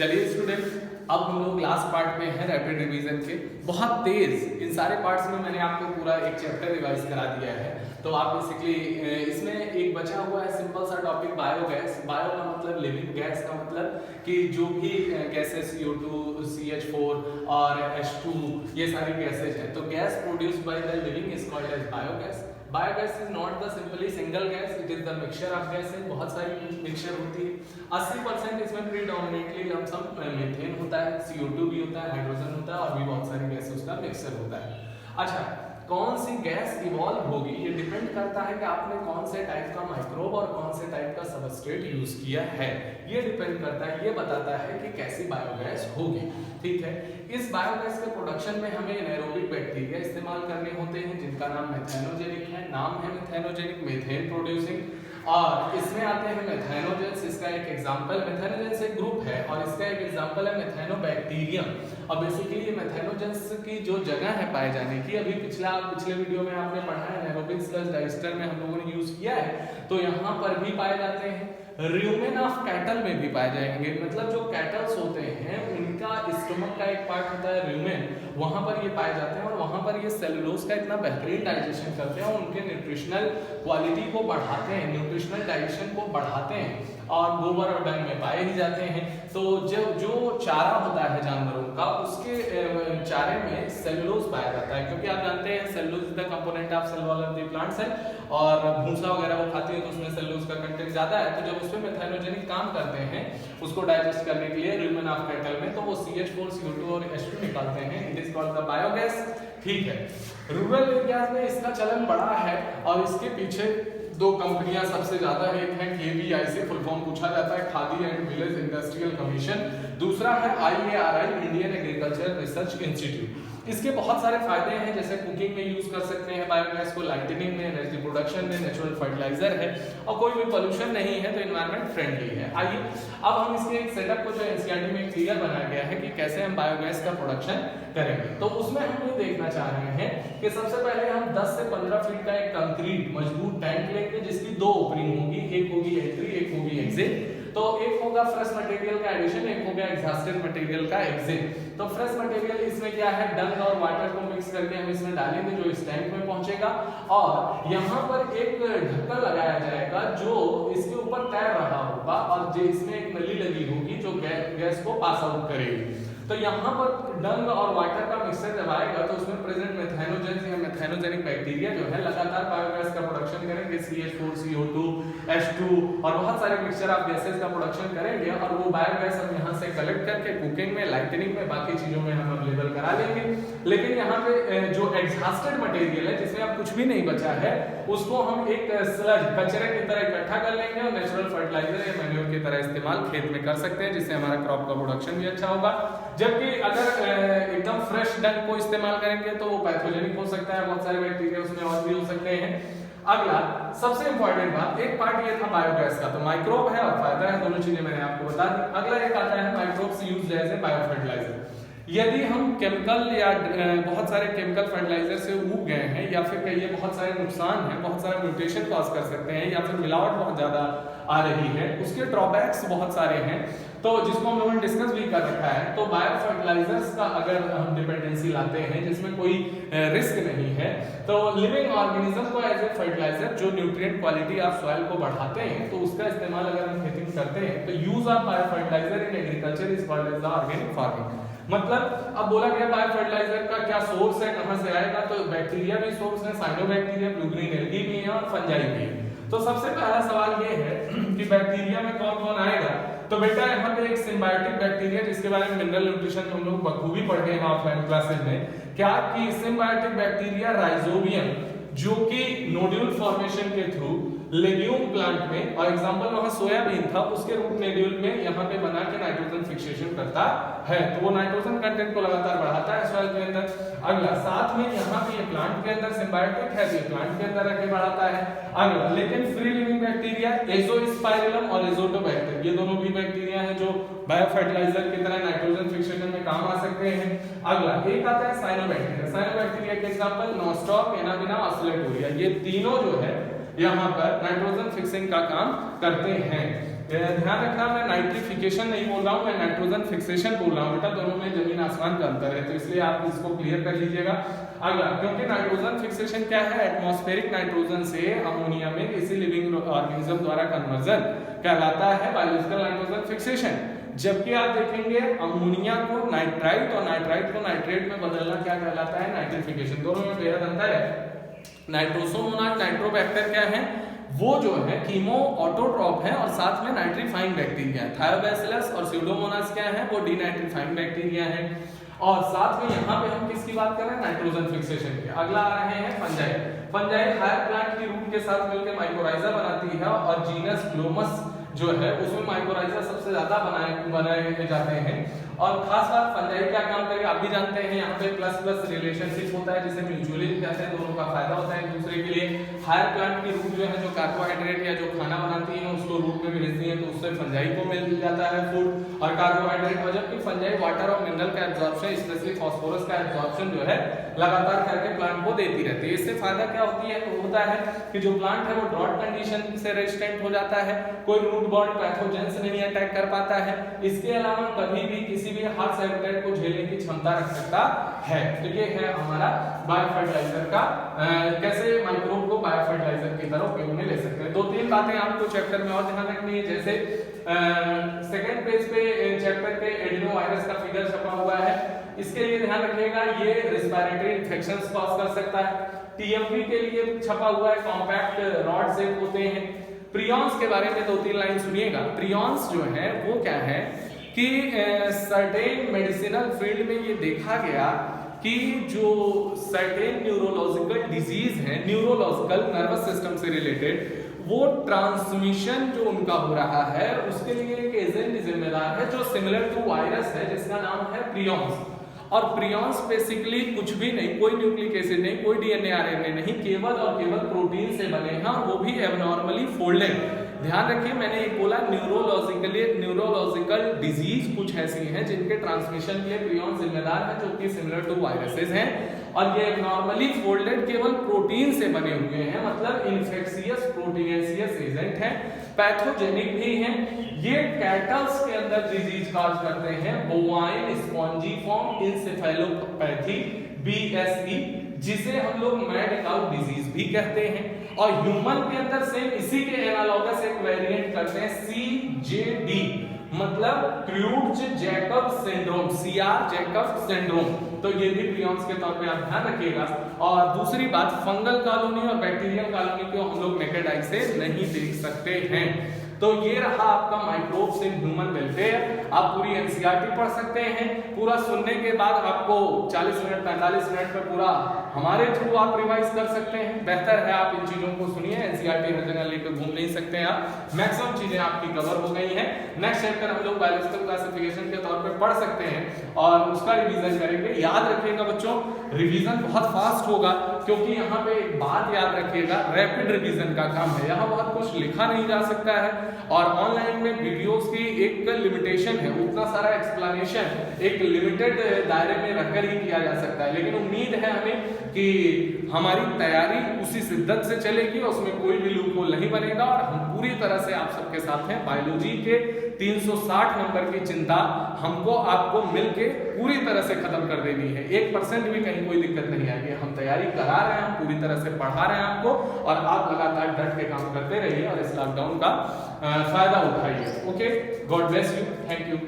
चलिए स्टूडेंट, अब हम लोग लास्ट पार्ट में हैं रैपिड रिवीजन के। बहुत तेज इन सारे पार्ट्स में मैंने आपको पूरा एक चैप्टर रिवाइज करा दिया है। तो आप बेसिकली इसमें एक बचा हुआ है सिंपल सा टॉपिक बायोगैस। बायो का मतलब लिविंग, गैस का मतलब कि जो भी गैसेस CO2, CH4 और H2 ये सारी गैसेज हैं, तो gas produced by the living is called as biogas. Biogas is not the simply single gas, it is the mixture of gases. बहुत सारी मिक्सचर होती है। 80% इसमें प्रीडोमिनेटली लमसम मीथेन होता है, CO2 भी होता है, हाइड्रोजन होता है और भी बहुत सारी गैसेस का मिक्सचर होता है। अच्छा, कौन सी गैस इवॉल्व होगी ये डिपेंड करता है कि आपने कौन से टाइप का माइक्रोब और कौन से टाइप का सबस्ट्रेट यूज किया है। ये डिपेंड करता है, ये बताता है कि कैसी बायोगैस होगी। ठीक है, इस बायोगैस के प्रोडक्शन में हमें एनारोबिक बैक्टीरिया इस्तेमाल करने होते हैं जिनका नाम मेथेनोजेनिक है। नाम है मेथेनोजेनिक, मीथेन प्रोड्यूसिंग। और इसमें आते हैं मेथेनोजेंस। इसका एक एग्जांपल, मेथेनोजेंस एक ग्रुप है और इसका एक एग्जांपल है मेथेनोबैक्टीरियम। और बेसिकली ये मेथेनोजेंस की जो जगह है पाए जाने की, अभी पिछले वीडियो में आपने पढ़ा है एनारोबिक स्लज डाइस्टर में हम लोगों ने यूज किया है, तो यहाँ पर भी पाए जाते हैं। र्यूमेन ऑफ कैटल में भी पाए जाएंगे। मतलब जो कैटल्स होते हैं उनका स्टमक का एक पार्ट होता है र्यूमेन, वहां पर ये पाए जाते हैं और वहां पर ये सेलुलोज का इतना बेहतरीन डाइजेशन करते हैं और उनके न्यूट्रिशनल क्वालिटी को बढ़ाते हैं, न्यूट्रिशनल डाइजेशन को बढ़ाते हैं और गोबर और डंग में पाए ही जाते हैं। तो जो चारा होता है जानवरों का, उसके चारे में सेलुलोज पाया जाता है, क्योंकि आप जानते हैं cellulose is the component of cell wall of the plant cell, और भूसा वगैरह वो खाती है तो उसमें सेलुलोज का कंटेंट ज्यादा है। तो जब उसमें मेथेनोजेनिक काम करते हैं उसको डाइजेस्ट करने के लिए र्यूमेन ऑफ कैटल में, तो वो CH4, CO2 और H2 निकालते हैं। It is called the biogas. ठीक है, रूरल एरियाज में इसका चलन बड़ा है और इसके पीछे दो कंपनियां सबसे ज्यादा है। एक है KVI से फुल फॉर्म पूछा जाता है, khadi and village industrial commission. दूसरा है IARI, Indian agriculture research institute. इसके बहुत सारे फायदे हैं, जैसे कुकिंग में यूज कर सकते हैं बायोगैस को, लाइटनिंग में, एनर्जी प्रोडक्शन में, नेचुरल फर्टिलाइजर है और कोई भी पोल्यूशन नहीं है, तो एनवायरनमेंट फ्रेंडली है। आइए अब हम इसके एक सेटअप को जो NCERT में क्लियर बनाया गया है कि कैसे हम बायोगैस का प्रोडक्शन करेंगे, तो उसमें हम ये देखना चाह रहे हैं कि सबसे पहले हम 10 से 15 फीट का एक कंक्रीट मजबूत टैंक लेंगे जिसकी दो ओपनिंग होगी, एक होगी एंट्री, एक होगी एग्जिट। तो एक होगा फ्रेश मटेरियल का एडिशन, एक होगा एग्जॉस्टेड मटेरियल का एग्जिट। तो फ्रेश मटेरियल इसमें क्या है, डंग और वाटर को मिक्स करके हम इसमें डालेंगे जो इस टैंक में पहुंचेगा और यहाँ पर एक ढक्कन लगाया जाएगा जो इसके ऊपर तैर रहा होगा और जो इसमें एक नली लगी होगी जो गैस को पास आउट करेगी। तो यहाँ पर डंग और वाटर का मिक्सचर जब आएगा तो उसमें प्रेजेंट मेथेनोजेंस या मेथेनोजेनिक बैक्टीरिया जो है लगातार बायोगैस का प्रोडक्शन करेंगे, CH4, CO2, H2 और बहुत सारे मिक्सचर ऑफ गैसेस का प्रोडक्शन करेंगे और वो बायोगैस हम यहाँ से कलेक्ट करके कुकिंग में, लाइटनिंग में, बाकी चीजों में हम अवेलेबल करा लेंगे। लेकिन यहाँ पे जो एग्जॉस्टेड मटेरियल है जिसमें अब कुछ भी नहीं बचा है, उसको हम एक स्लज कचरे की तरह इकट्ठा कर लेंगे और नेचुरल फर्टिलाइजर या मैन्योर की तरह इस्तेमाल खेत में कर सकते हैं, जिससे हमारा क्रॉप का प्रोडक्शन भी अच्छा होगा। जबकि अगर एकदम फ्रेश डंग को इस्तेमाल करेंगे तो वो पैथोजेनिक हो सकता है, बहुत सारे बैक्टीरिया उसमें और भी हो सकते हैं। अगला सबसे इंपॉर्टेंट बात, एक पार्ट ये था बायोगैस का, तो माइक्रोब है और फायदा है, दोनों चीजें मैंने आपको बता दी। अगला एक आता है microbes used as a biofertiliser. यदि हम केमिकल या बहुत सारे केमिकल फर्टिलाइजर से उग गए हैं या फिर कहिए बहुत सारे नुकसान हैं, बहुत सारे म्यूटेशन कॉज कर सकते हैं या फिर मिलावट बहुत ज्यादा आ रही है, उसके ड्रॉबैक्स बहुत सारे हैं, तो जिसको हम लोगों ने डिस्कस भी कर रखा है। तो बायो फर्टिलाइजर्स का अगर हम डिपेंडेंसी लाते हैं जिसमें कोई रिस्क नहीं है, तो लिविंग ऑर्गेनिज्म को एज ए फर्टिलाइजर जो न्यूट्रिएंट क्वालिटी ऑफ सॉइल को बढ़ाते हैं, तो उसका इस्तेमाल अगर हम खेती में करते हैं तो use of bio fertiliser in agriculture is called as the organic farming. मतलब अब बोला गया बायो फर्टिलाइजर का क्या सोर्स है, कहां से आएगा, तो बैक्टीरिया भी सोर्स है, साइनोबैक्टीरिया, ब्लू ग्रीन एल्गी भी है और फंजाई भी है। तो सबसे पहला सवाल ये है कि बैक्टीरिया में कौन कौन आएगा, तो बेटा यहाँ पे एक सिम्बायोटिक बैक्टीरिया जिसके बारे में मिनरल न्यूट्रिशन हम लोग बखूबी पढ़ गए हैं ऑफलाइन क्लासेस में, क्या कि सिम्बायोटिक बैक्टीरिया राइजोबियम जो कि नोड्यूल फॉर्मेशन के थ्रू लेग्यूम प्लांट में, और एग्जांपल वहां सोयाबीन था, उसके रूट नोड्यूल में यहाँ पे बना के नाइट्रोजन फिक्सेशन करता है, तो वो नाइट्रोजन कंटेंट को लगातार बढ़ाता है सॉइल के अंदर। अगला साथ में यहाँ पे ये प्लांट के अंदर सिम्बायोटिक है, ये प्लांट के अंदर रख के बढ़ाता है। अगला लेकिन फ्री लिविंग बैक्टीरिया एजोस्पाइरलम और एजोटोबैक्टर, ये दोनों भी बैक्टीरिया हैं जो बायो फर्टिलाइजर की तरह नाइट्रोजन फिक्सेशन में काम आ सकते हैं। अगला एक आता है साइनोबैक्टीरिया। साइनोबैक्टीरिया के एग्जांपल नॉस्टॉक, एनाबिना, ऑस्लेटोरिया, ये तीनों जो है यहाँ पर नाइट्रोजन फिक्सिंग का काम करते हैं। ध्यान रखना, मैं नाइट्रिफिकेशन नहीं बोल रहा हूँ, मैं नाइट्रोजन फिक्सेशन बोल रहा हूँ बेटा, दोनों में जमीन आसमान का अंतर है, तो इसलिए आप इसको क्लियर कर लीजिएगा। अगला, क्योंकि नाइट्रोजन फिक्सेशन क्या है, एटमॉस्फेरिक नाइट्रोजन से अमोनिया में किसी लिविंग ऑर्गेनिज्म द्वारा कन्वर्जन कहलाता है बायोलॉजिकल नाइट्रोजन फिक्सेशन। जबकि आप देखेंगे अमोनिया को नाइट्राइट और नाइट्राइट को नाइट्रेट में बदलना क्या कहलाता है, नाइट्रिफिकेशन। दोनों में बेहद अंतर है। नाइट्रोसोमोनास नाइट्रोबैक्टर क्या है, वो जो है कीमो ऑटोट्रॉप है और साथ में नाइट्रीफाइंग बैक्टीरिया है। थायोबैसिलस और स्यूडोमोनास क्या है, वो डीनाइट्रीफाइंग बैक्टीरिया है। और साथ में यहाँ पे हम किसकी बात कर रहे हैं, नाइट्रोजन फिक्सेशन की। अगला आ रहे हैं फंजाई। फंजाई हायर प्लांट की रूट के साथ मिलकर माइकोराइजा बनाती है और जीनस ग्लोमस जो है उसमें माइकोराइजा सबसे ज्यादा बनाए जाते हैं। और खास बात फंजाई क्या काम करेगा आप भी जानते हैं, यहाँ पे प्लस प्लस रिलेशनशिप होता है जिसे म्यूचुअली कहते हैं, दोनों का फायदा होता है एक दूसरे के लिए। हायर प्लांट की रूट जो है जो कार्बोहाइड्रेट या जो खाना बनाती है उसको रूट में भेजती है, तो उससे फंजाई को मिल जाता है फूड और कार्बोहाइड्रेट। जबकि फंजाई वाटर और मिनरल का एब्जॉर्प्शन, स्पेशली फास्फोरस का एब्जॉर्प्शन जो है लगातार करके प्लांट को देती रहती है। इससे फायदा क्या होती है, तो होता है कि जो प्लांट है वो ड्रॉट कंडीशन से रेजिस्टेंट हो जाता है, कोई रूट बॉर्न पैथोजेंस नहीं अटैक कर पाता है। इसके अलावा कभी भी किसी भी हार्श हैबिटेट को झेलने की क्षमता रख सकता है। तो ये है हमारा बायोफर्टिलाइजर का कैसे माइक्रोब को बायोफर्टिलाइजर की तरह उपयोग में ले सकते हैं। दो तीन बातें आपको चैप्टर में और ध्यान रखनी है, जैसे सेकंड पेज पे चैप्टर पे एडिनो वायरस का फिगर छपा हुआ है, इसके लिए ध्यान रखिएगा ये रेस्पिरेटरी इन्फेक्शंस कॉज कर सकता है। टीएमवी के लिए छपा हुआ है कॉम्पैक्ट रॉड शेप होते हैं। प्रियॉन्स के बारे में दो तीन लाइन सुनिएगा। प्रियॉन्स जो है वो क्या है कि सर्टेन मेडिसिनल फील्ड में ये देखा गया कि जो सर्टेन न्यूरोलॉजिकल डिजीज है, न्यूरोलॉजिकल नर्वस सिस्टम से रिलेटेड, वो ट्रांसमिशन जो उनका हो रहा है उसके लिए एक एजेंट जिम्मेदार है जो सिमिलर टू वायरस है जिसका नाम है प्रियॉन्स। और प्रियॉन्स बेसिकली कुछ भी नहीं, कोई न्यूक्लिक एसिड नहीं, कोई डीएनए आरएनए नहीं, केवल और केवल प्रोटीन से बने हैं और वो भी एबनॉर्मली फोल्डेड। ध्यान रखिए मैंने एक बोला न्यूरोलॉजिकल डिजीज कुछ ऐसी हैं जिनके ट्रांसमिशन के लिए प्रियॉन जिम्मेदार है जो कि सिमिलर टू वायरसेस हैं और ये नॉर्मली फोल्डेड केवल प्रोटीन से बने हुए हैं, मतलब इन्फेक्शियस प्रोटीनेशियस एजेंट हैं, पैथोजेनिक भी हैं। ये कैटल्स के अंदर डिजीज कॉज करते हैं, बोवाइन स्पॉन्जीफॉर्म इंसेफेलोपैथी बीएसई, जिसे हम लोग मैड काउ डिजीज भी कहते हैं। और ह्यूमन के अंदर सेम इसी के एनालॉगस एक वेरिएंट करते हैं सीजेडी, मतलब Creutzfeldt Jakob syndrome, CR Jakob syndrome. तो ये भी प्रियॉन्स के तौर पे आप ध्यान रखिएगा। और दूसरी बात, फंगल कॉलोनी और बैक्टीरियल कॉलोनी को हम लोग नेकेड आई से नहीं देख सकते हैं। तो ये रहा आपका माइक्रोब्स इन ह्यूमन वेलफेयर। आप पूरी एनसीईआरटी पढ़ सकते हैं। पूरा सुनने के बाद आपको 40 मिनट 45 मिनट में पूरा हमारे थ्रू आप रिवाइज कर सकते हैं। बेहतर है आप इन चीजों को सुनिए, एनसीईआरटी हर जगह लेकर घूम नहीं सकते हैं आप। मैक्सिमम चीजें आपकी कवर हो गई हैं। नेक्स्ट चैप्टर हम लोग बायोलॉजिकल क्लासिफिकेशन के तौर पे पढ़ सकते हैं और उसका रिवीजन करेंगे। याद रखिएगा बच्चों, रिवीजन बहुत फास्ट होगा क्योंकि यहाँ पे एक बात याद रखिएगा, रैपिड रिवीजन का काम है। यहाँ बहुत कुछ लिखा नहीं जा सकता है और ऑनलाइन में वीडियोस की एक लिमिटेशन है, उतना सारा एक्सप्लेनेशन एक लिमिटेड दायरे में रखकर ही किया जा सकता है। लेकिन उम्मीद है हमें कि हमारी तैयारी उसी शिद्दत से चलेगी, उसमें कोई भी लूपहोल नहीं बनेगा और हम पूरी तरह से आप सबके साथ हैं। बायोलॉजी के 360 नंबर की चिंता हमको आपको मिलके पूरी तरह से खत्म कर देनी है। 1% भी कहीं कोई दिक्कत नहीं आएगी। हम तैयारी करा रहे हैं, हम पूरी तरह से पढ़ा रहे हैं आपको और आप लगातार डट के काम करते रहिए और इस लॉकडाउन का फायदा उठाइए। Okay, God bless you, thank you.